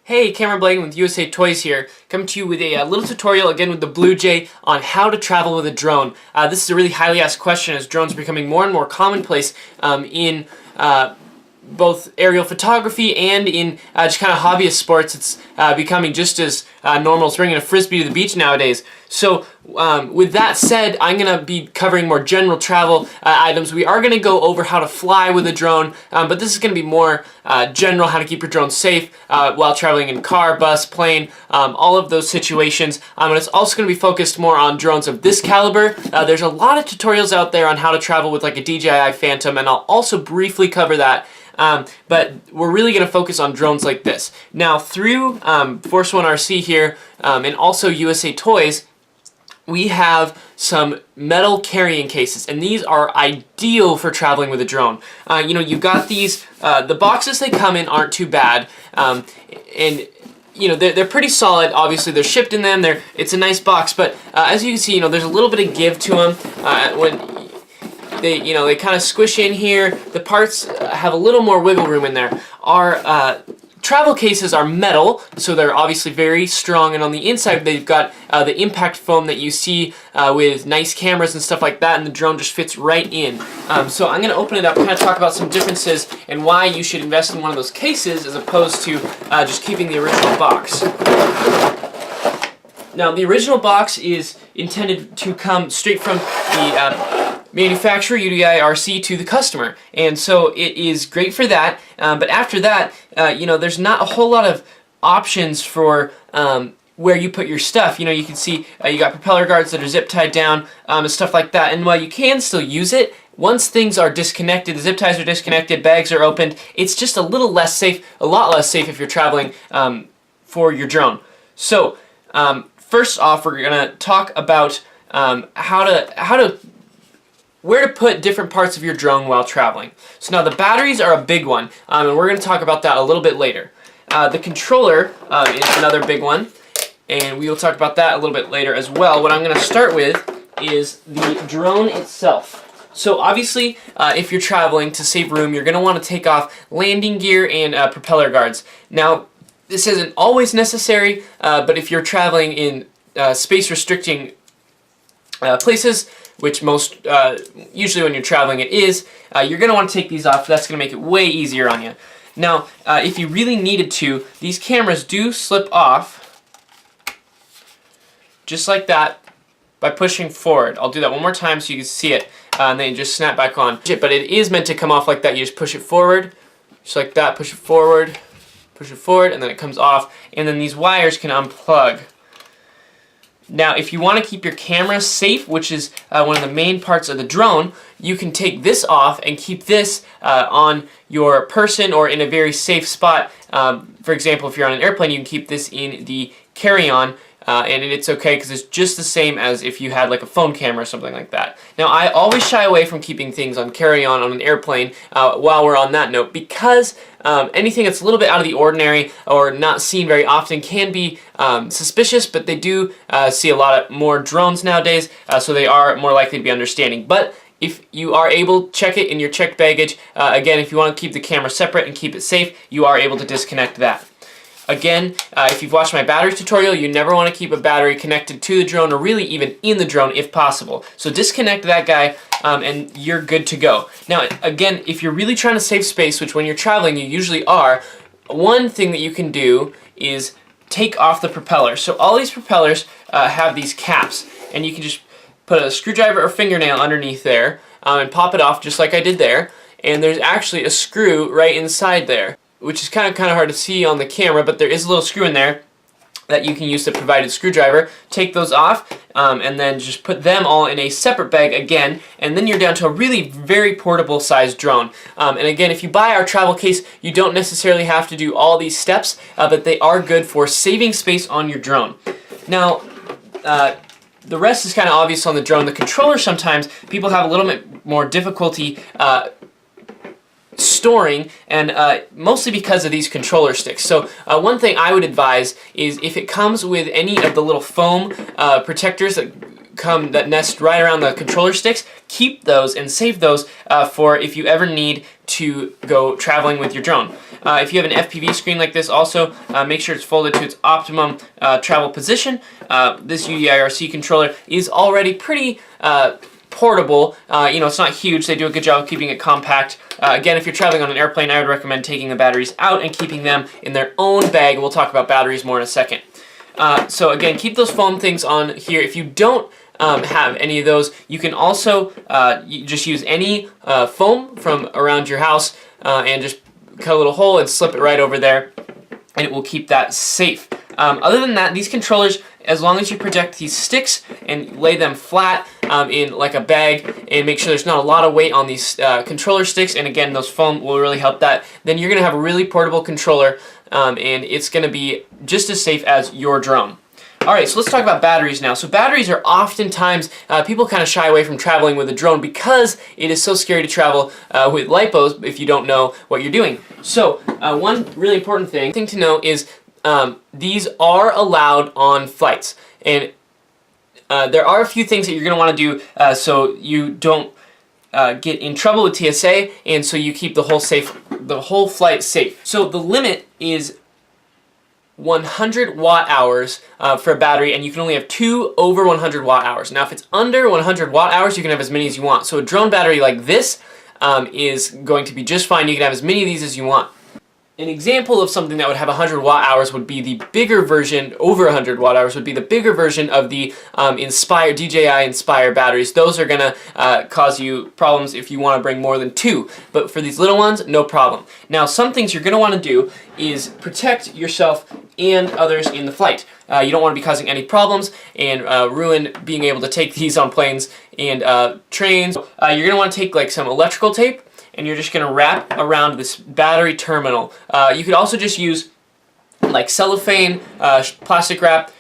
Hey, Cameron Blagan with USA Toys here, coming to you with a little tutorial again with the Blue Jay on how to travel with a drone. This is a really highly asked question as drones are becoming more and more commonplace in both aerial photography and in just kind of hobbyist sports. It's becoming just as normal as bringing a frisbee to the beach nowadays. So with that said, I'm going to be covering more general travel items. We are going to go over how to fly with a drone, but this is going to be more general, how to keep your drone safe while traveling in car, bus, plane, all of those situations. And it's also going to be focused more on drones of this caliber. There's a lot of tutorials out there on how to travel with like a DJI Phantom, and I'll also briefly cover that. But we're really going to focus on drones like this. Now, through Force One RC here and also USA Toys, we have some metal carrying cases, and these are ideal for traveling with a drone. You know, you've got these, the boxes they come in aren't too bad, and you know, they're pretty solid. Obviously, they're shipped in them. It's a nice box, but as you can see, you know, there's a little bit of give to them when they kind of squish in here. The parts have a little more wiggle room in there. Our travel cases are metal, so they're obviously very strong, and on the inside they've got the impact foam that you see with nice cameras and stuff like that, and the drone just fits right in. So I'm going to open it up and kind of talk about some differences and why you should invest in one of those cases as opposed to just keeping the original box. Now, the original box is intended to come straight from the manufacturer, UDI RC, to the customer, and so it is great for that, but after that, you know, there's not a whole lot of options for where you put your stuff. You know, you can see you got propeller guards that are zip tied down and stuff like that, and while you can still use it, once things are disconnected, the zip ties are disconnected, bags are opened, it's just a little less safe, a lot less safe if you're traveling for your drone. So first off, we're going to talk about where to put different parts of your drone while traveling. So now the batteries are a big one, and we're going to talk about that a little bit later. The controller is another big one, and we will talk about that a little bit later as well. What I'm going to start with is the drone itself. So obviously, if you're traveling to save room, you're going to want to take off landing gear and propeller guards. Now, this isn't always necessary, but if you're traveling in space-restricting places, which most, usually when you're traveling it is, you're going to want to take these off. That's going to make it way easier on you. Now, if you really needed to, these cameras do slip off, just like that, by pushing forward. I'll do that one more time so you can see it, and then you just snap back on. But it is meant to come off like that. You just push it forward, just like that, push it forward, and then it comes off, and then these wires can unplug. Now, if you want to keep your camera safe, which is one of the main parts of the drone, you can take this off and keep this on your person or in a very safe spot. For example, if you're on an airplane, you can keep this in the carry-on, and it's okay because it's just the same as if you had like a phone camera or something like that. Now, I always shy away from keeping things on carry-on on an airplane while we're on that note, because anything that's a little bit out of the ordinary or not seen very often can be suspicious, but they do see a lot more drones nowadays, so they are more likely to be understanding. But if you are able, check it in your checked baggage. Again, if you want to keep the camera separate and keep it safe, you are able to disconnect that. Again, if you've watched my battery tutorial, you never want to keep a battery connected to the drone or really even in the drone if possible. So disconnect that guy and you're good to go. Now, again, if you're really trying to save space, which when you're traveling you usually are, one thing that you can do is take off the propeller. So all these propellers have these caps, and you can just put a screwdriver or fingernail underneath there and pop it off just like I did there. And there's actually a screw right inside there, which is kind of hard to see on the camera, but there is a little screw in there that you can use the provided screwdriver. Take those off, and then just put them all in a separate bag again, and then you're down to a really very portable sized drone. And again, if you buy our travel case, you don't necessarily have to do all these steps, but they are good for saving space on your drone. Now, the rest is kind of obvious on the drone. The controller, sometimes people have a little bit more difficulty storing, and mostly because of these controller sticks. So one thing I would advise is if it comes with any of the little foam protectors that nest right around the controller sticks, keep those and save those for if you ever need to go traveling with your drone. If you have an FPV screen like this also, make sure it's folded to its optimum travel position. This UDIRC controller is already pretty portable. It's not huge. They do a good job of keeping it compact. Again, if you're traveling on an airplane, I would recommend taking the batteries out and keeping them in their own bag. We'll talk about batteries more in a second. So again, keep those foam things on here. If you don't have any of those, you can also just use any foam from around your house and just cut a little hole and slip it right over there, and it will keep that safe. Other than that, these controllers, as long as you protect these sticks and lay them flat in like a bag and make sure there's not a lot of weight on these controller sticks, and again, those foam will really help that, then you're going to have a really portable controller, and it's going to be just as safe as your drone. Alright, so let's talk about batteries now. So batteries are oftentimes, people kind of shy away from traveling with a drone because it is so scary to travel with lipos if you don't know what you're doing. So one really important thing to know is these are allowed on flights. And there are a few things that you're going to want to do so you don't get in trouble with TSA, and so you keep the whole flight safe. So the limit is 100 watt hours for a battery, and you can only have 2 over 100 watt hours. Now if it's under 100 watt hours, you can have as many as you want. So a drone battery like this is going to be just fine. You can have as many of these as you want. An example of something that would have 100 watt hours would be the bigger version, over 100 watt hours would be the bigger version of the DJI Inspire batteries. Those are going to cause you problems if you want to bring more than 2. But for these little ones, no problem. Now, some things you're going to want to do is protect yourself and others in the flight. You don't want to be causing any problems and ruin being able to take these on planes and trains. You're going to want to take like some electrical tape, and you're just going to wrap around this battery terminal. You could also just use like cellophane, plastic wrap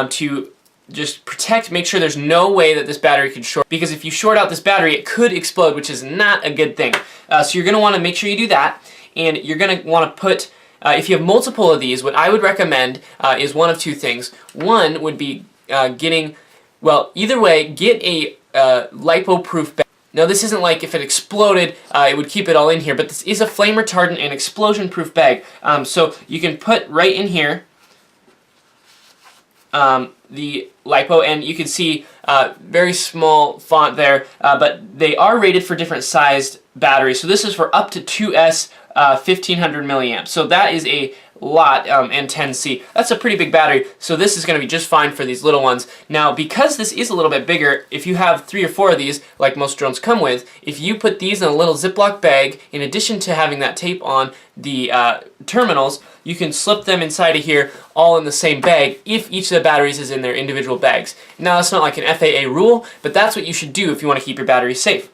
to just protect, make sure there's no way that this battery could short, because if you short out this battery, it could explode, which is not a good thing. So you're going to want to make sure you do that, and you're going to want to put, if you have multiple of these, what I would recommend is one of two things. One would be either way, get a lipo-proof bag. Now this isn't like if it exploded, it would keep it all in here, but this is a flame retardant and explosion-proof bag. So you can put right in here the lipo, and you can see very small font there, but they are rated for different sized batteries. So this is for up to 2S 1500 milliamps. So that is a lot, and 10C. That's a pretty big battery, so this is going to be just fine for these little ones. Now, because this is a little bit bigger, if you have 3 or 4 of these, like most drones come with, if you put these in a little Ziploc bag, in addition to having that tape on the terminals, you can slip them inside of here all in the same bag if each of the batteries is in their individual bags. Now, it's not like an FAA rule, but that's what you should do if you want to keep your batteries safe.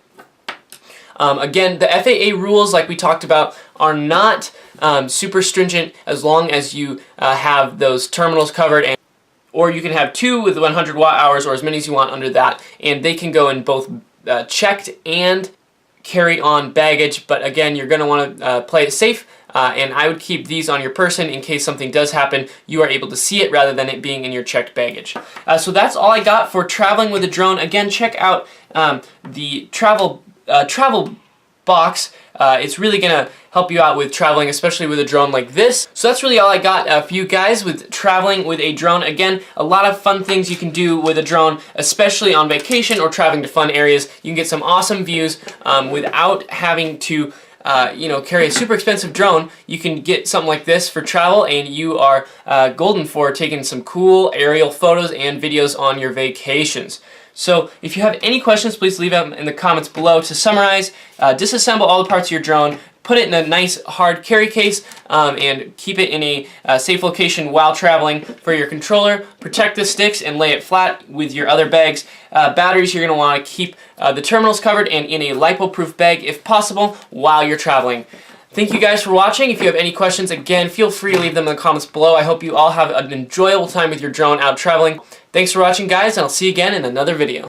Again, the FAA rules, like we talked about, are not super stringent as long as you have those terminals covered, or you can have 2 with 100 watt hours or as many as you want under that, and they can go in both checked and carry-on baggage, but again, you're going to want to play it safe, and I would keep these on your person in case something does happen. You are able to see it rather than it being in your checked baggage. So that's all I got for traveling with a drone. Again, check out the travel box. It's really going to help you out with traveling, especially with a drone like this. So that's really all I got for you guys with traveling with a drone. Again, a lot of fun things you can do with a drone, especially on vacation or traveling to fun areas. You can get some awesome views without having to carry a super expensive drone. You can get something like this for travel, and you are golden for taking some cool aerial photos and videos on your vacations. So if you have any questions, please leave them in the comments below. To summarize, disassemble all the parts of your drone, put it in a nice hard carry case, and keep it in a safe location while traveling. For your controller, protect the sticks and lay it flat with your other bags. Batteries, you're going to want to keep the terminals covered and in a lipo-proof bag if possible while you're traveling. Thank you guys for watching. If you have any questions, again, feel free to leave them in the comments below. I hope you all have an enjoyable time with your drone out traveling. Thanks for watching, guys, and I'll see you again in another video.